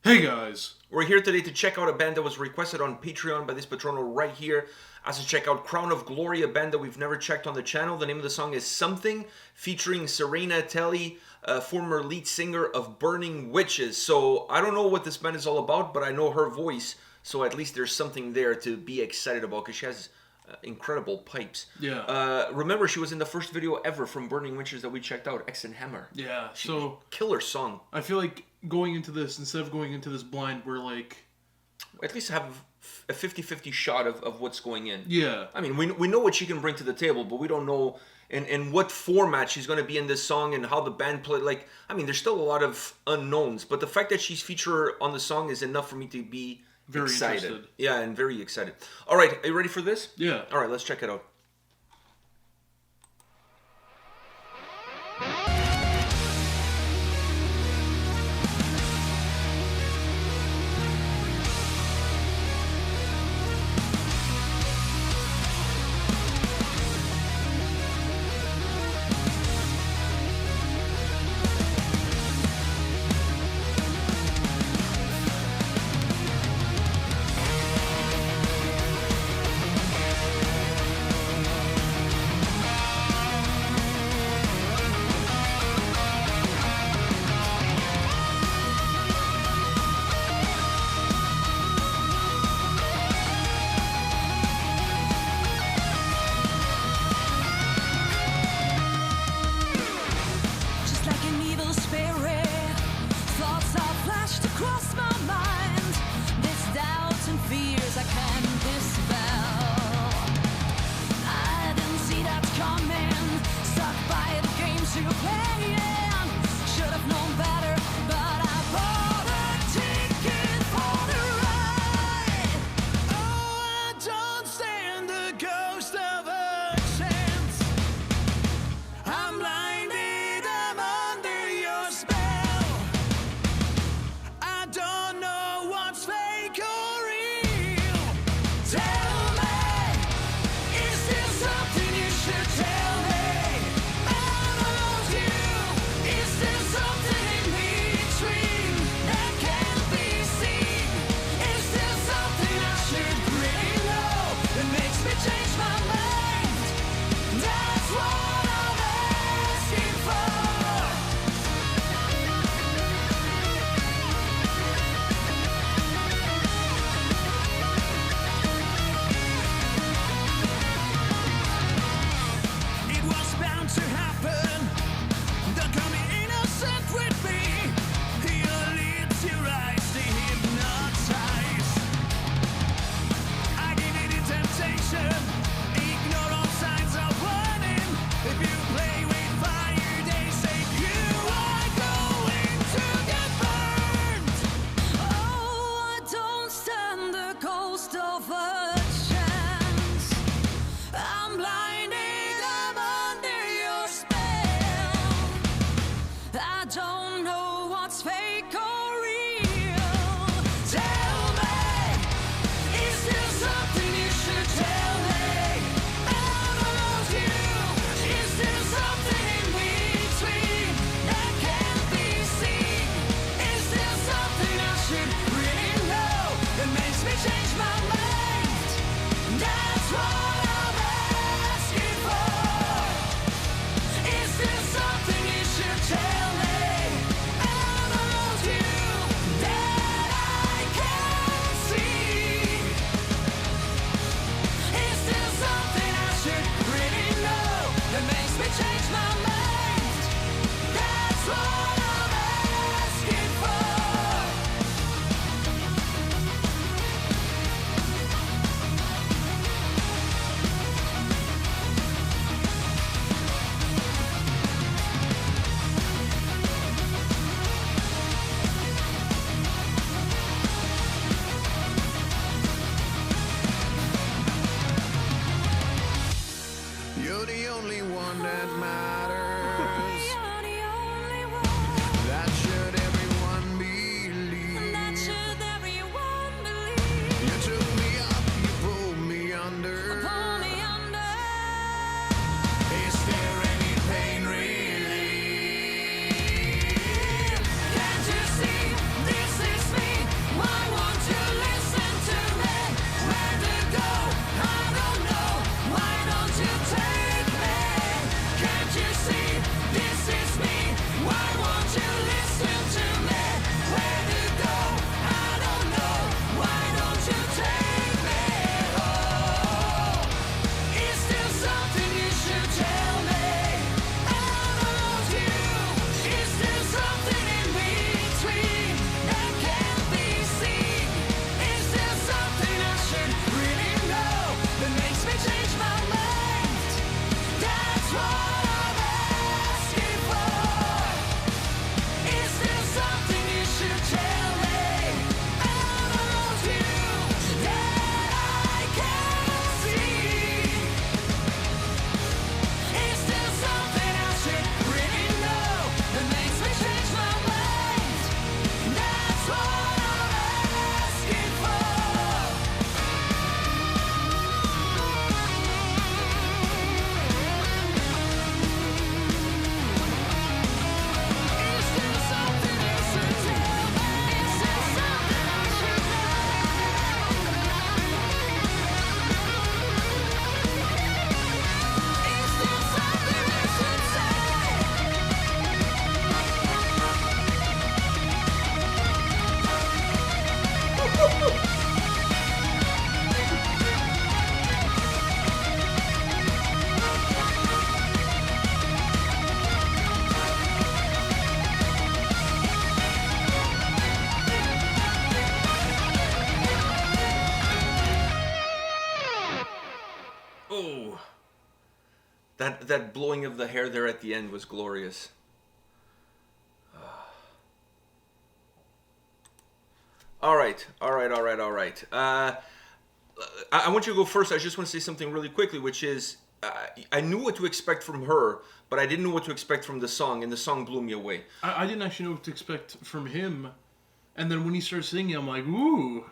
Hey guys! We're here today to check out a band that was requested on Patreon by this patrono right here. As to check out Crown of Glory, a band that we've never checked on the channel. The name of the song is Something, featuring Seraina Telli, former lead singer of Burning Witches. So I don't know what this band is all about, but I know her voice, so at least there's something there to be excited about, because she has incredible pipes. Yeah. Remember, she was in the first video ever from Burning Witches that we checked out, X and Hammer. Yeah, Killer song. I feel like going into this, instead of going into this blind, we're like... At least have a 50-50 shot of what's going in. Yeah. I mean, we know what she can bring to the table, but we don't know in what format she's going to be in this song and how the band play. Like, I mean, there's still a lot of unknowns, but the fact that she's featured on the song is enough for me to be very excited. Interested. Yeah, and very excited. All right, are you ready for this? Yeah. All right, let's check it out. Can't you see this is me? Oh, that blowing of the hair there at the end was glorious. All right. I want you to go first. I just want to say something really quickly, which is I knew what to expect from her, but I didn't know what to expect from the song, and the song blew me away. I didn't actually know what to expect from him, and then when he started singing, I'm like, ooh.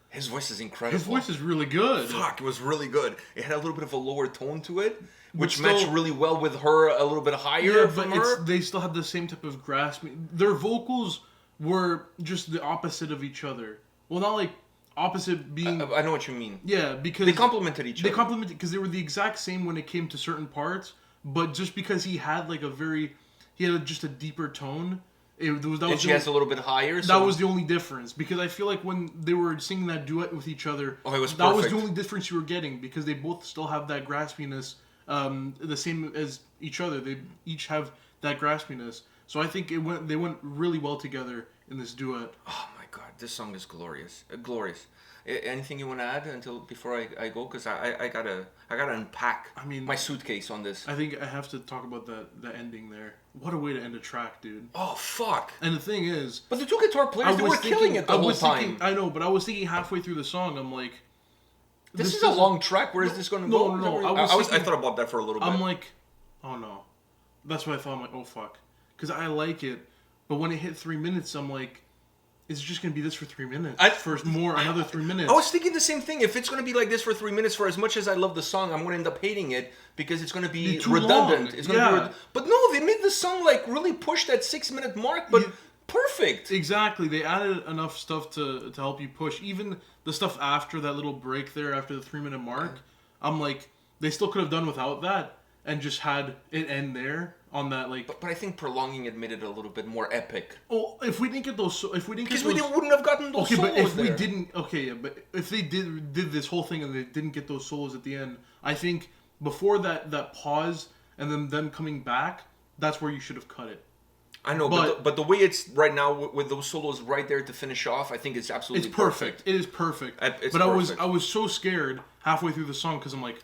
His voice is incredible. His voice is really good. Fuck, it was really good. It had a little bit of a lower tone to it, which still, matched really well with her, a little bit higher from her. They still had the same type of grasping. Their vocals were just the opposite of each other. Well, not like opposite being... I know what you mean. Yeah, because... They complemented each other. They complemented because they were the exact same when it came to certain parts, but just because he had like a very... He had just a deeper tone... And she has a little bit higher. So that was the only difference, because I feel like when they were singing that duet with each other, it was perfect. That was the only difference you were getting, because they both still have that graspiness, the same as each other. They each have that graspiness. So I think they went really well together in this duet. Oh my god, this song is glorious, glorious. Anything you want to add before I go? Because I gotta unpack my suitcase on this. I think I have to talk about the ending there. What a way to end a track, dude. Oh fuck! And the thing is, but the two guitar players they were killing it the whole time. I know, but I was thinking halfway through the song, I'm like, this is a long track. Where is this going to go? No. I thought about that for a little bit. I'm like, oh no, that's what I thought. I'm like, oh fuck, because I like it, but when it hit 3 minutes, I'm like, is it just going to be this for 3 minutes? Another 3 minutes. I was thinking the same thing. If it's going to be like this for 3 minutes, for as much as I love the song, I'm going to end up hating it because it's going to be redundant. It's going to be but no, they made the song like really push that 6 minute mark, but perfect. Exactly. They added enough stuff to help you push. Even the stuff after that little break there, after the 3 minute mark, I'm like, they still could have done without that and just had it end there. On that, like, but I think prolonging it made it a little bit more epic. Oh, if we didn't get those, because we wouldn't have gotten those solos. But if there. we didn't, but if they did this whole thing and they didn't get those solos at the end, I think before that pause and then them coming back, that's where you should have cut it. I know, but the way it's right now with those solos right there to finish off, I think it's absolutely perfect. It is perfect. It's but perfect. I was so scared halfway through the song because I'm like.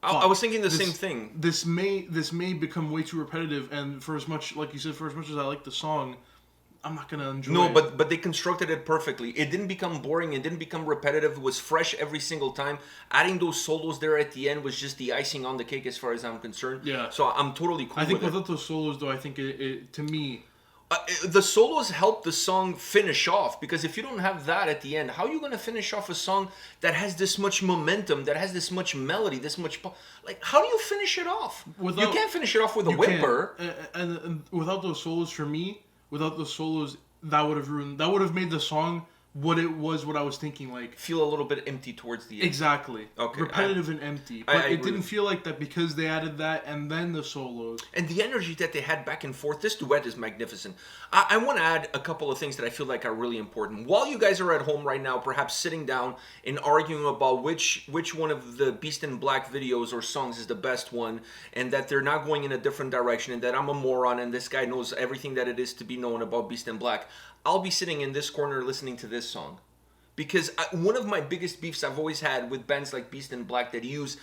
I was thinking the same thing. This may become way too repetitive, and for as much, like you said, for as much as I like the song, I'm not gonna enjoy it. No, but they constructed it perfectly. It didn't become boring. It didn't become repetitive. It was fresh every single time. Adding those solos there at the end was just the icing on the cake, as far as I'm concerned. Yeah. So I'm totally cool. I think without those solos, though, I think it to me. The solos help the song finish off, because if you don't have that at the end, how are you going to finish off a song that has this much momentum, that has this much melody, this much... Like, how do you finish it off? You can't finish it off with a whimper. And without those solos, for me, that would have made the song what it was, what I was thinking, like... Feel a little bit empty towards the end. Exactly. Okay. Repetitive and empty. But it didn't feel like that because they added that and then the solos. And the energy that they had back and forth, this duet is magnificent. I want to add a couple of things that I feel like are really important. While you guys are at home right now, perhaps sitting down and arguing about which one of the Beast in Black videos or songs is the best one, and that they're not going in a different direction, and that I'm a moron and this guy knows everything that it is to be known about Beast in Black, I'll be sitting in this corner listening to this song. because one of my biggest beefs I've always had with bands like Beast in Black that use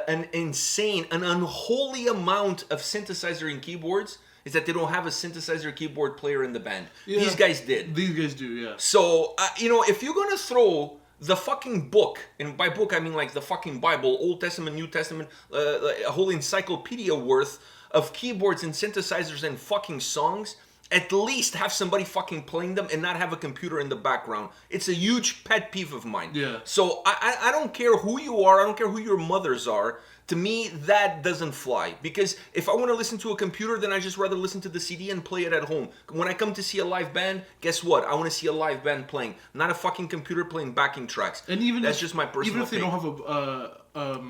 an unholy amount of synthesizer and keyboards is that they don't have a synthesizer keyboard player in the band. Yeah. These guys did. These guys do, yeah. So, if you're gonna throw the fucking book, and by book I mean like the fucking Bible, Old Testament, New Testament, a whole encyclopedia worth of keyboards and synthesizers and fucking songs, at least have somebody fucking playing them and not have a computer in the background. It's a huge pet peeve of mine. Yeah. So I don't care who you are, I don't care who your mothers are. To me, that doesn't fly. Because if I want to listen to a computer, then I just rather listen to the CD and play it at home. When I come to see a live band, guess what? I want to see a live band playing, not a fucking computer playing backing tracks. And even that's just my personal opinion. Even if they don't have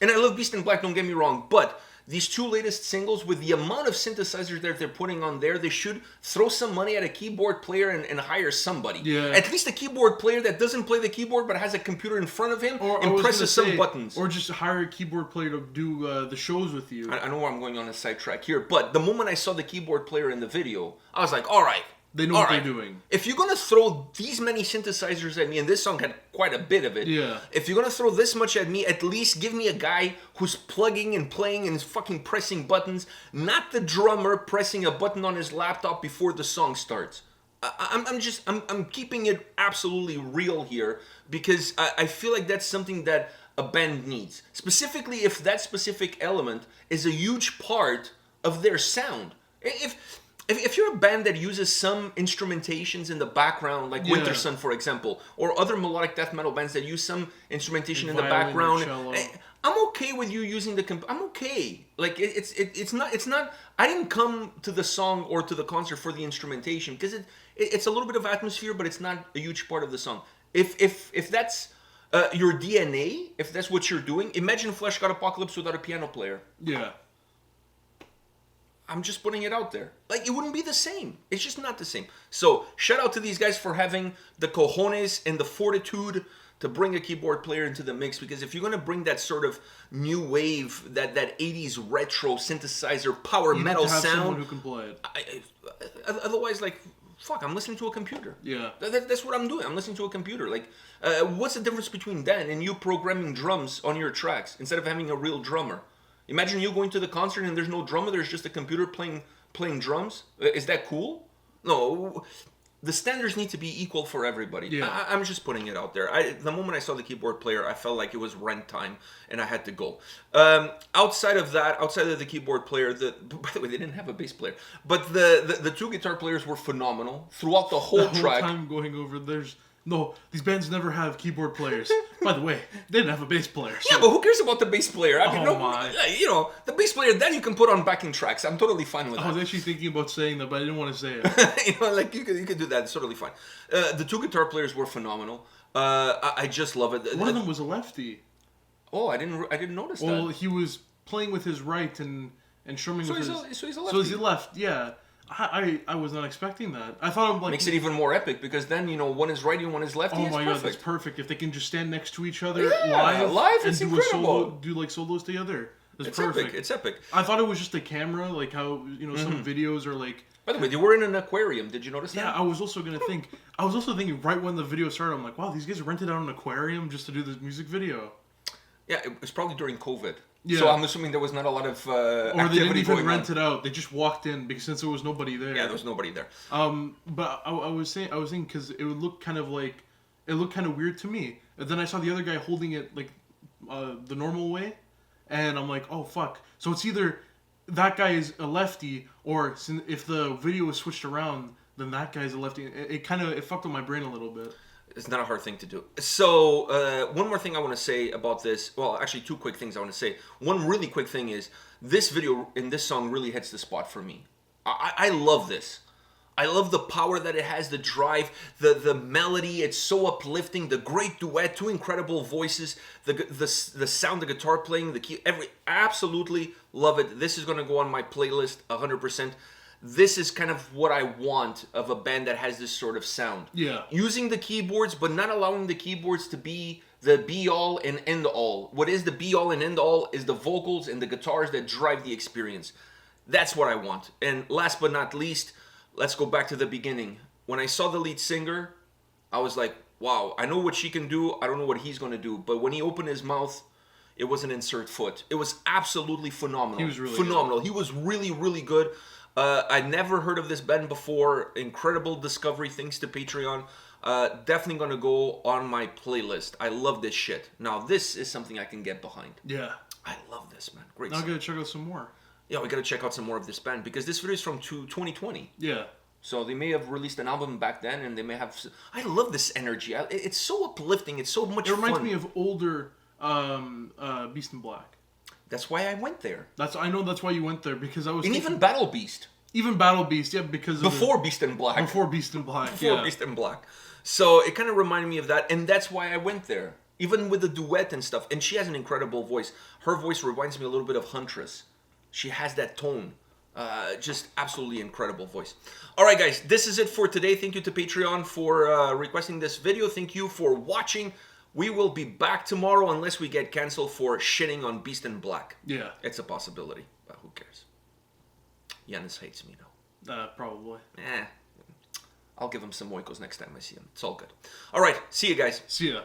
And I love Beast in Black, don't get me wrong, but these two latest singles, with the amount of synthesizers that they're putting on there, they should throw some money at a keyboard player and hire somebody. Yeah. At least a keyboard player that doesn't play the keyboard but has a computer in front of him and presses some buttons. Or just hire a keyboard player to do the shows with you. I know I'm going on a sidetrack here, but the moment I saw the keyboard player in the video, I was like, all right. They know what they're doing. If you're going to throw these many synthesizers at me, and this song had quite a bit of it. Yeah. If you're going to throw this much at me, at least give me a guy who's plugging and playing and fucking pressing buttons, not the drummer pressing a button on his laptop before the song starts. I'm keeping it absolutely real here because I feel like that's something that a band needs. Specifically if that specific element is a huge part of their sound. If you're a band that uses some instrumentations in the background, like Winter Sun, for example, or other melodic death metal bands that use some instrumentation in the background, I'm okay with you using I'm okay. Like it's not. I didn't come to the song or to the concert for the instrumentation because it's a little bit of atmosphere, but it's not a huge part of the song. If that's your DNA, if that's what you're doing, imagine Flesh God Apocalypse without a piano player. Yeah. I'm just putting it out there. Like, it wouldn't be the same. It's just not the same. So, shout out to these guys for having the cojones and the fortitude to bring a keyboard player into the mix. Because if you're going to bring that sort of new wave, that 80s retro synthesizer power metal sound, someone who can play it. Otherwise, like, fuck, I'm listening to a computer. Yeah. That's what I'm doing. I'm listening to a computer. Like, what's the difference between that and you programming drums on your tracks instead of having a real drummer? Imagine you going to the concert and there's no drummer, there's just a computer playing drums. Is that cool? No. The standards need to be equal for everybody. Yeah. I'm just putting it out there. The moment I saw the keyboard player, I felt like it was rent time and I had to go. Outside of the keyboard player, by the way, they didn't have a bass player, but the two guitar players were phenomenal throughout the whole track. The whole time going over, these bands never have keyboard players. By the way, they didn't have a bass player. So. Yeah, but who cares about the bass player? I mean, my. The bass player, then you can put on backing tracks. I'm totally fine with that. I was actually thinking about saying that, but I didn't want to say it. Like you could do that. It's totally fine. The two guitar players were phenomenal. I just love it. One of them was a lefty. Oh, I didn't notice that. Well, he was playing with his right and strumming with his... So he's a lefty. So he's a left, yeah. I was not expecting that. I thought makes it even more epic because then one is righty and one is lefty. Oh my god, that's perfect. If they can just stand next to each other live it's and incredible. do solos together. It's perfect. Epic. It's epic. I thought it was just a camera, like how some videos are like. By the way, they were in an aquarium. Did you notice that? Yeah, I was also thinking right when the video started, I'm like, wow, these guys rented out an aquarium just to do this music video. Yeah, it was probably during COVID. Yeah. So I'm assuming there was not a lot of or they didn't even rent it out. They just walked in because since there was nobody there. Yeah, there was nobody there. But I was saying because it would look kind of weird to me. And then I saw the other guy holding it like the normal way, and I'm like, oh fuck. So it's either that guy is a lefty, or if the video was switched around, then that guy's a lefty. It fucked with my brain a little bit. It's not a hard thing to do. So, one more thing I want to say about this. Well, actually, two quick things I want to say. One really quick thing is, this video in this song really hits the spot for me. I love this. I love the power that it has, the drive, the melody. It's so uplifting. The great duet, two incredible voices, the sound, the guitar playing, the key. Absolutely love it. This is going to go on my playlist 100%. This is kind of what I want of a band that has this sort of sound. Yeah. Using the keyboards, but not allowing the keyboards to be the be-all and end-all. What is the be-all and end-all is the vocals and the guitars that drive the experience. That's what I want. And last but not least, let's go back to the beginning. When I saw the lead singer, I was like, wow, I know what she can do. I don't know what he's going to do. But when he opened his mouth, it was an insert foot. It was absolutely phenomenal. He was really phenomenal. He was really, really good. I'd never heard of this band before. Incredible discovery thanks to Patreon. Definitely going to go on my playlist. I love this shit. Now, this is something I can get behind. Yeah. I love this, man. Great Now I song. gotta check out some more. Yeah, we got to check out some more of this band because this video is from 2020. Yeah. So they may have released an album back then, and they may have. I love this energy. It's so uplifting. It's so much It reminds fun. me of older Beast in Black. That's why I went there. I know that's why you went there because I was And thinking, even Battle Beast. even Battle Beast, yeah, because of Before Beast in Black. before Beast in Black, Before yeah. Beast in Black. So it kind of reminded me of that, and that's why I went there. Even with the duet and stuff. And she has an incredible voice. Her voice reminds me a little bit of Huntress. She has that tone. Just absolutely incredible voice. All right, guys, this is it for today. Thank you to Patreon for requesting this video. Thank you for watching. We will be back tomorrow unless we get canceled for shitting on Beast in Black. Yeah. It's a possibility, but who cares? Yanis hates me now. Probably. I'll give him some oikos next time I see him. It's all good. All right, see you guys. See ya.